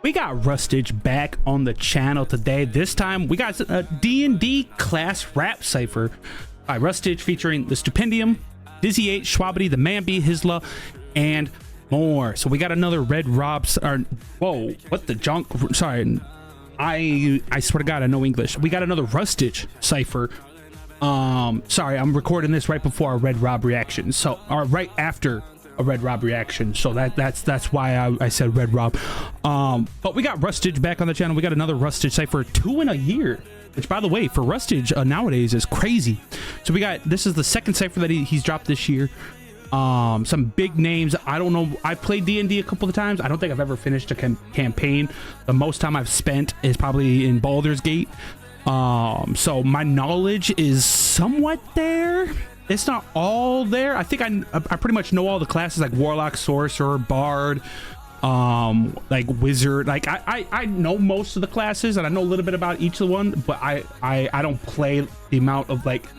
We got RUSTAGE back on the channel today. This time we got a D&D class rap cipher by RUSTAGE featuring the Stupendium, DizzyEight, Shwabadi, the Manby, Hisla, and more. So we got another Red Robs. Or whoa, what the junk? Sorry, I swear to God, I know English. We got another RUSTAGE cipher. Sorry, I'm recording this right before our Red Rob reaction. So, or right after a Red Rob reaction, so that's why I said Red Rob. But we got RUSTAGE back on the channel. We got another RUSTAGE cipher, 2 in a year, which by the way for RUSTAGE nowadays is crazy. So we got, this is the second cipher that he's dropped this year. Some big names. I don't know, I played D&D a couple of times. I don't think I've ever finished a campaign. The most time I've spent is probably in Baldur's Gate. So my knowledge is somewhat there. It's not all there. I think I pretty much know all the classes, like Warlock, Sorcerer, Bard, like Wizard. Like I know most of the classes, and I know a little bit about each of the one, but I don't play the amount of like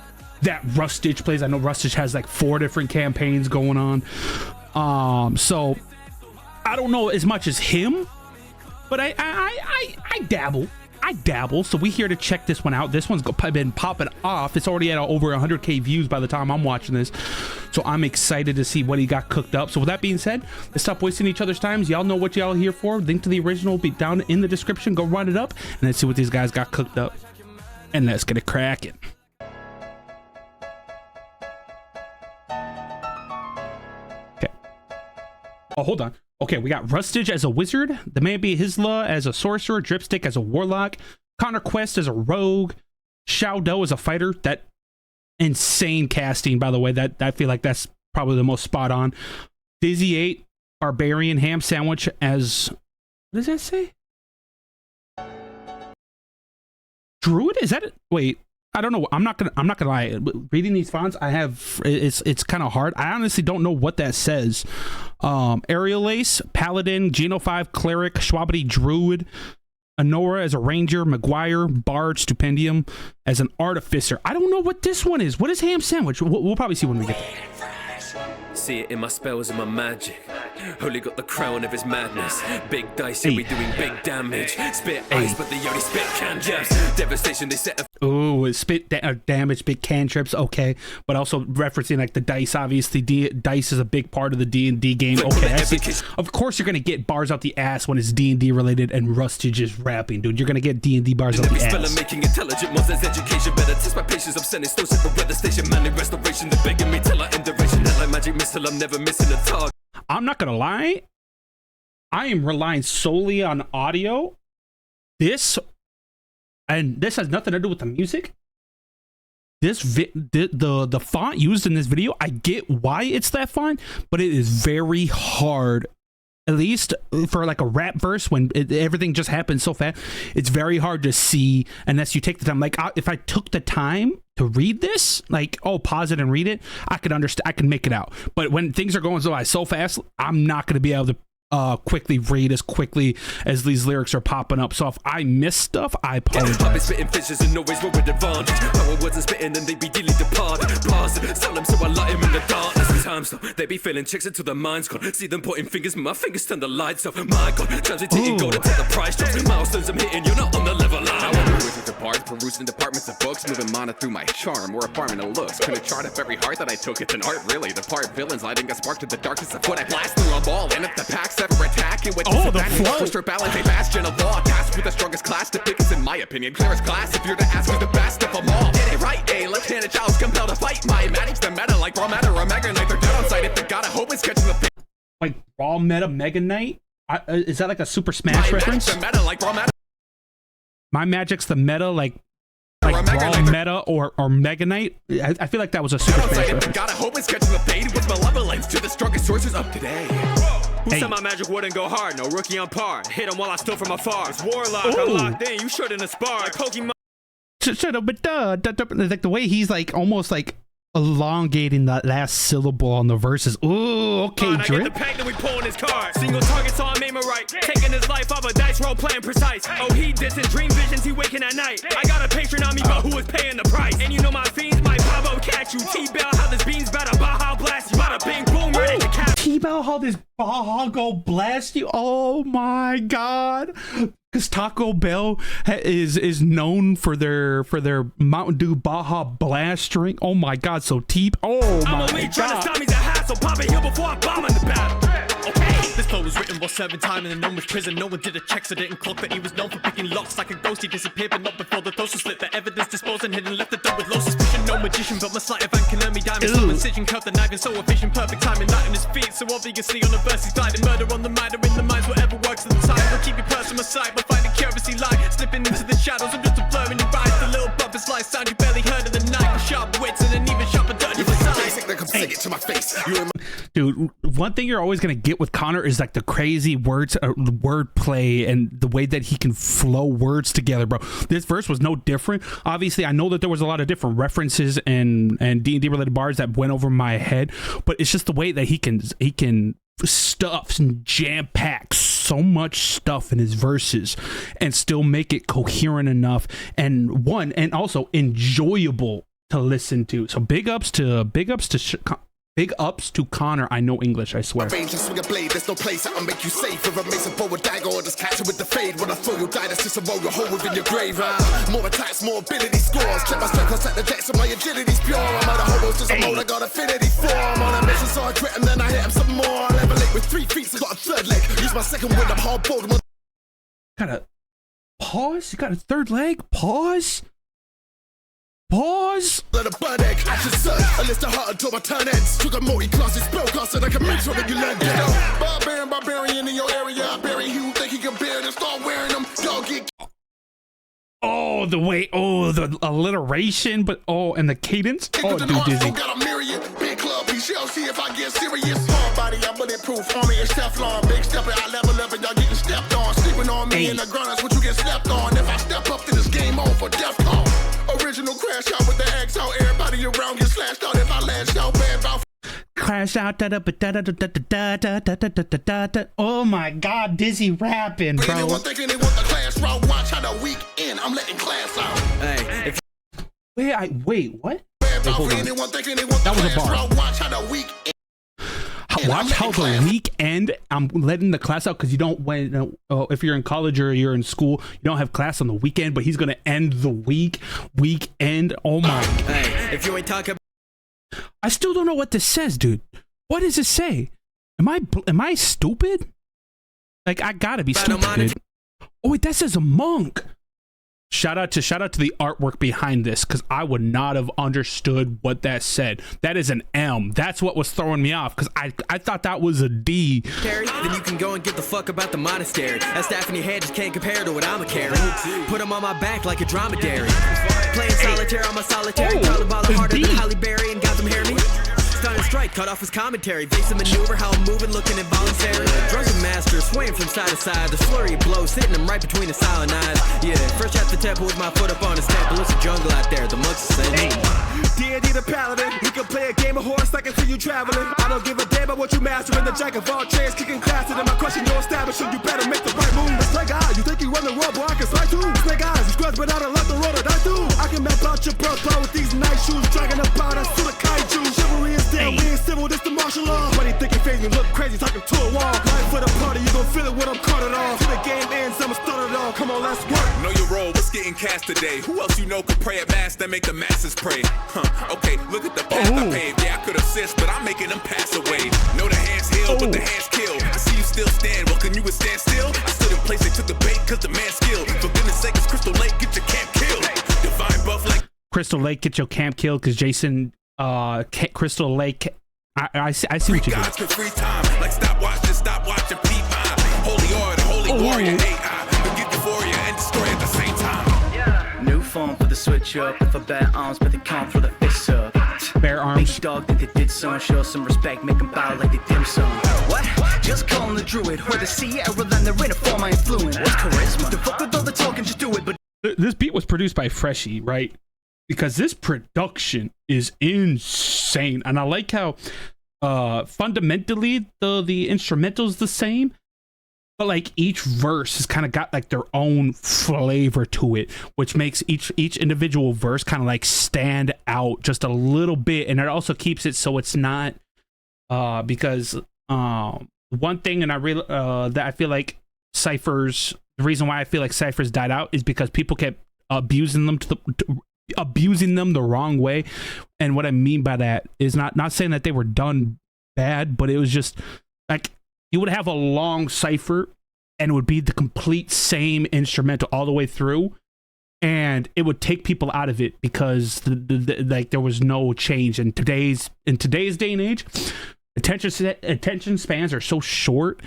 that RUSTAGE plays. I know RUSTAGE has like 4 different campaigns going on. So I don't know as much as him, but I dabble. So we here to check this one out. This one's been popping off. It's already at over 100k views by the time I'm watching this, so I'm excited to see what he got cooked up. So with that being said, let's stop wasting each other's times. Y'all know what y'all here for. Link to the original will be down in the description. Go run it up and let's see what these guys got cooked up, and let's get it cracking. Okay, oh, hold on. Okay, we got RUSTAGE as a wizard, the Manby Hisla as a sorcerer, Dripstick as a warlock, Connor Quest as a rogue, Shao as a fighter. That insane casting, by the way. That I feel like that's probably the most spot on. DizzyEight, barbarian ham sandwich as, what does that say? Druid? Is that it? Wait, I don't know. I'm not gonna lie. Reading these fonts, it's kind of hard. I honestly don't know what that says. Aerial Ace, Paladin, Geno 5, Cleric, Shwabadi, Druid, Honora as a Ranger, Maguire, Bard, Stupendium as an Artificer. I don't know what this one is. What is ham sandwich? We'll probably see when we get there. See it in my spells and my magic. Holy got the crown of his madness. Big dice, yeah, we doing big damage. Spit ice, but they only spit cantrips. Devastation, they set a... Oh, spit damage, big cantrips, okay. But also referencing like the dice, obviously. Dice is a big part of the D&D game. Okay, I see. Of course you're gonna get bars out the ass when it's D&D related and RUSTAGE is rapping, dude. You're gonna get D&D bars out the ass. Making intelligent monsters education. Better test my patience. I'm sending still simple weather station. Manly restoration. They're begging me till I end duration. Like magic missile, I'm never missing a target. I'm not gonna lie, I am relying solely on audio. This has nothing to do with the music. The font used in this video, I get why it's that font, but it is very hard, at least for like a rap verse, when everything just happens so fast. It's very hard to see unless you take the time. Like if I took the time to read this, like, oh, pause it and read it, I could understand, I can make it out. But when things are going so fast, I'm not going to be able to quickly read as quickly as these lyrics are popping up. So if I miss stuff, I apologize. I've been spitting fishes and always roll with advantage. Power words and spitting and they be dearly departed. Pause, sell them so I light him in the darkness. Times though, they be feeling chicks until their mind's gone. See them putting fingers, my fingers turn the lights off. My God, transmitting gold until the price drops. Milestones I'm hitting, you're not on the level line. I want to with the bars, perusing departments of books, moving mana through my charm, or a farm in a looks. Couldn't chart up every heart that I took, it's an art really. The part villains lighting a spark to the darkness of what I blast through a ball. And if the packs ever attack, it with the flow. Strip balance, a bastion of law. Tasked with the strongest class to pick us, in my opinion. Clearest class if you're to ask who's the best of them all. Get it right, a left-handed child's compelled to fight. My magic's the meta, like raw matter or mega knight. They're dead on sight if they gotta hope it's catching the like raw meta Mega Knight. Is that like a Super Smash reference? The meta, like raw meta. My magic's the meta, like raw meta or Mega Knight. I feel like that was a Super Smash reference. Gotta hope it's catching the fade with malevolence to the strongest sources of today. Who said my magic wouldn't go hard? No rookie on par. Hit him while I stood from afar. It's Warlock, I'm locked in. You shouldn't aspire. Like Pokemon. Shut up, but like the way he's like almost like elongating that last syllable on the verses. Ooh, okay, Drip. I get the pack that we pull in his card. Single target, so I'm aiming right. Taking his life off a dice roll, playing precise. Oh, he dissing dream visions, he waking at night. I got a patron on me, but who is paying the price? And you know my fiends might pop up, catch you. T-Bell, how this beans better, Baja blast you. Bada bing, boom, ready to catch. smell how this Baja go blast you. Oh my god. Because Taco Bell is known for their Mountain Dew Baja Blast drink. Oh my god, so deep. Oh my god. Trying to stop me's a hassle. Pop a hill before I bomb in the battle. Okay. This flow was written about 7 times in the known was prison. No one did a check, so didn't clock that he was known for picking locks like a ghost. He disappeared, but not before the toast was slit. The evidence disposed and hidden, left the door with low suspicion. No magician, but my sleight of hand can earn me diamonds. So incision, curved the knife, and so efficient, perfect timing, light on his feet. So obviously on the verse he's died. Murder on the mind or in the minds, whatever works at the time. Don't keep your personal side, but find a curiously light. Slipping into the shadows, I'm just a blur in your eyes. The little bumper slice sound you barely heard in the night. With sharp wits and an even sharper dirty Say it to my face. Dude, one thing you're always gonna get with Connor is like the crazy word play and the way that he can flow words together, bro. This verse was no different. Obviously, I know that there was a lot of different references and D&D related bars that went over my head, but it's just the way that he can stuff and jam pack so much stuff in his verses and still make it coherent enough and also enjoyable to listen to. So big ups to Connor. I know English, I swear. Range and swing a blade, there's no place that'll make you safe. If a mason bow a dagger or just catch it with the fade. When I throw you die, that's just a roll, your hole within your grave. More attacks, more ability scores. Kept my strength, I set the decks, so my agility's pure. I'm out of hobos, just a mode I got affinity for. I'm on a mission, so I grit him, then I hit him some more. I level it with 3 feet, so got a third leg. Use my second wind, I'm hard bold. Gotta pause? You got a third leg? Pause? Let a bird egg, action search. I list a heart until my turn ends. Took a multi-classes spellcast and I can make sure that you learn. Get up, barbarian in your area. I bury you, think he can bear them. Start wearing them, y'all get. Oh, the way, the alliteration, but and the cadence. Oh, dude, Dizzy. Got a myriad, big club, we shall see if I get serious. Hard body, I'm bulletproof, army is Teflon. Big stepper, I level up and y'all getting stepped on. Sleeping on me in the ground, that's what you get stepped on. If I step up to this game over, DEFCON. Original crash out with the X out. Everybody around get slashed out if I lash out. Bad about crash out. Oh my god, Dizzy rapping, bro. Anyone thinking they want the class route, watch how the week in. I'm letting class out. Hey, if wait, what? Hold on. That was a bar. Watch how the week in. Watch how the weekend I'm letting the class out because you don't if you're in college or you're in school, you don't have class on the weekend, but he's gonna end the weekend. Oh my. Hey, if you ain't talking, I still don't know what this says, dude. What does it say? Am I stupid? Like I gotta be stupid. Oh wait, that says a monk. Shout out to the artwork behind this because I would not have understood what that said. That is an M. That's what was throwing me off because I thought that was a D. Then you can go and get the fuck about the monastery. That staff in your head just can't compare to what I'm a carry. Put him on my back like a dromedary. Playing solitaire on my solitary. Probably ball harder than Halle Berry and got them hear me. Stunning strike, cut off his commentary. Basic maneuver, how I'm moving, looking involuntary. Drunken master, swaying from side to side. The flurry of blows, hitting him right between the silent eyes. Yeah, first at the temple with my foot up on his temple. It's a jungle out there, the monks are saying. D&D the paladin, we can play a game of horse, I can see you traveling. I don't give a damn about what you mastering. The jack of all trades, kicking faster than my crushing your establishment. You better make the right move. Snake eyes, you think you run the world, boy, I can slide too. Snake eyes, you scratch but I don't let the road that I do. I can map out your birth with these nice shoes. Dragging about us to the kaiju. Chivalry is down, we ain't civil, this the martial law. Money thinking phase me look crazy, talking to a wall. Life for the party, you gon' feel it when I'm carted off. Till the game ends, I'ma start it all. Come on, let's work. Know your role, what's getting cast today? Who else you know could pray at mass that make the masses pray? Okay, look at the path I paved. Yeah, I could assist, but I'm making them pass away. Know the hands heal, but the hands kill. I see you still stand, well, can you stand still? I stood in place, they took the bait, cause the man skilled. For goodness sake, it's Crystal Lake, get your camp killed. Divine buff like Crystal Lake, get your camp killed because Jason, Crystal Lake. I see what you do. Free time, like stop watching, peep eye. Holy order, holy warrior, AI. Forget euphoria and destroy at the same time. Yeah. New phone for the switch up. If I bet arms, but they can't throw the fists up. Bare arms. Big dog think they did some. Show some respect, make them bow like they dim some. What? Just call them the druid. Or the Sierra, then they're in a form my influence. What's charisma? The fuck with all the talking, just do it. But this beat was produced by Freshie, right? Because this production is insane, and I like how fundamentally the instrumental's the same, but like each verse has kind of got like their own flavor to it, which makes each individual verse kind of like stand out just a little bit, and it also keeps it so it's not because One thing, and I really that I feel like Cypher's, the reason why I feel like Cypher's died out is because people kept abusing them abusing them the wrong way. And what I mean by that is not saying that they were done bad, but it was just like you would have a long Cypher and it would be the complete same instrumental all the way through, and it would take people out of it because like there was no change. In today's day and age, attention spans are so short,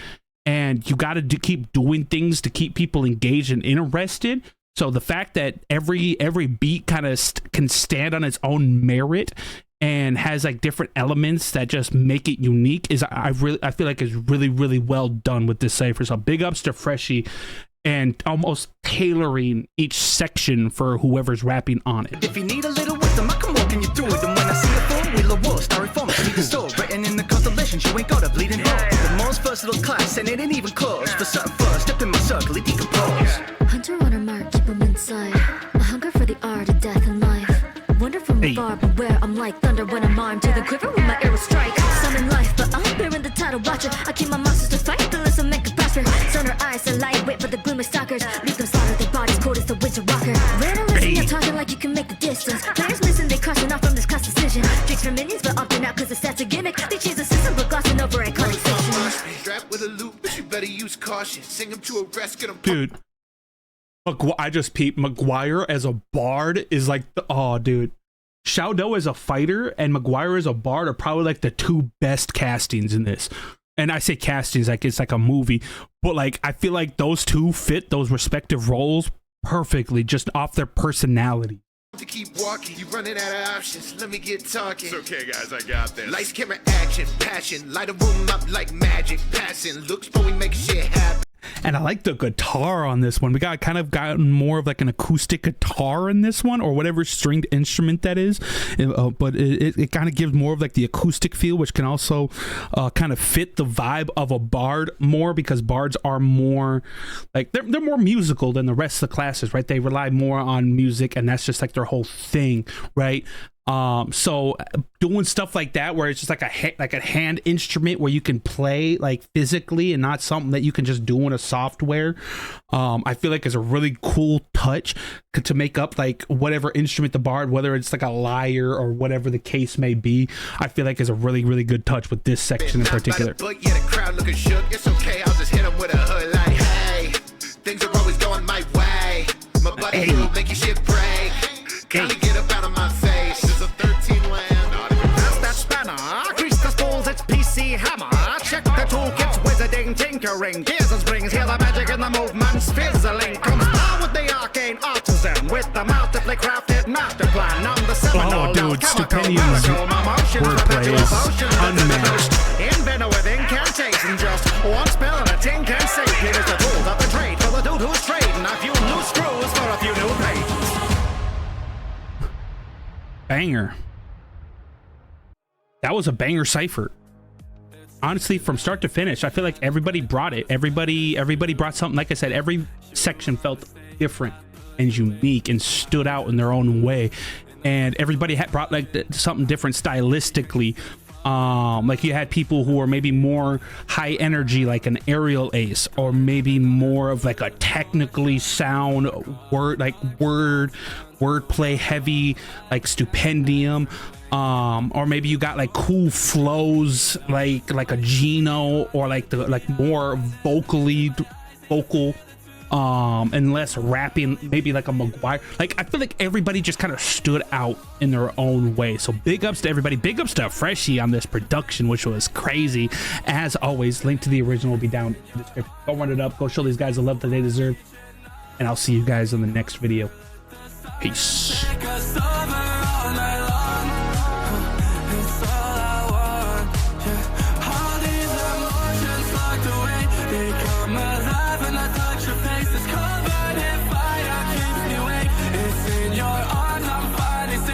and you got to keep doing things to keep people engaged and interested. So the fact that every beat kind of can stand on its own merit and has like different elements that just make it unique is I feel like is really well done with this cypher. So big ups to Freshie and almost tailoring each section for whoever's rapping on it. If you need a little wisdom, I come walking you through it. And when I see a four-wheeler war, styrofoam, I need the store. Written in the constellations, you ain't got a bleeding heart. The most versatile class, and it ain't even close. For certain first, step in my circle, it decompose. Hunter on a mark, keep them inside. A hunger for the art of death and life. Wonder from afar, but where I'm like thunder when I'm armed to the quiver with my arrow strike. Summon life, but I'm bearing the title watcher. I keep my monsters to fight, the listen make it prosper. Sunner eyes, a lightweight for the gloomy stalkers. Leave them slaughter, their bodies cold as the winter walker. Realism, you're talking like you can make the distance. Players missing, they crossing off from this class decision. Drinks for minions, but opting out cause the stats a gimmick. They change the system, but glossing over iconic sections. Strapped with a loop, but you better use caution. Sing him to a rest, get him. Dude, I just peeped. Maguire as a bard is like, oh, dude. Shaudo as a fighter and Maguire as a bard are probably like the two best castings in this. And I say castings like it's like a movie, but like I feel like those two fit those respective roles perfectly just off their personality. To keep walking, you running out of options. Let me get talking. It's okay, guys, I got this. Lights, camera, action, passion. Light a room up like magic. Passing looks, but we make shit happen. And I like the guitar on this one. We got kind of gotten more of like an acoustic guitar in this one, or whatever stringed instrument that is. But it kind of gives more of like the acoustic feel, which can also kind of fit the vibe of a bard more, because bards are more like they're more musical than the rest of the classes, right? They rely more on music, and that's just like their whole thing, right? So doing stuff like that where it's just like a hand instrument where you can play like physically and not something that you can just do in a software, I feel like is a really cool touch to make up like whatever instrument the bard, whether it's like a lyre or whatever the case may be. I feel like is a really good touch with this section in particular. But yeah, the crowd looking shook. It's okay, I'll just hit him with a hood like, hey, things are always going my way. My buddy will make your shit break. Kindly get up out of my face. There's a 13 land. Pass that spanner, grease the spools, it's PC hammer. Check the toolkits, wizarding, tinkering, gears and springs. Hear the magic in the movements, fizzling. Come down with the arcane artisan, with the masterfully crafted master plan. I'm the seminal, dude, Stupendium's wordplay is unmatched. Inventor with incantation, just one spell and a tin can save. It is the tools of the trade for the dude who's trading a few new screws for a few new pages. Banger. That was a banger cypher. Honestly, from start to finish, I feel like everybody brought it. Everybody brought something. Like I said, every section felt different and unique and stood out in their own way. And everybody had brought like something different stylistically. Like you had people who were maybe more high energy, like an aerial ace, or maybe more of like a technically sound wordplay heavy, like Stupendium. Or maybe you got like cool flows, like a Gino, or like more vocal, and less rapping, maybe like a Maguire. Like I feel like everybody just kind of stood out in their own way. So big ups to everybody. Big ups to Freshie on this production, which was crazy. As always, link to the original will be down in the description. Go run it up. Go show these guys the love that they deserve. And I'll see you guys in the next video. Peace.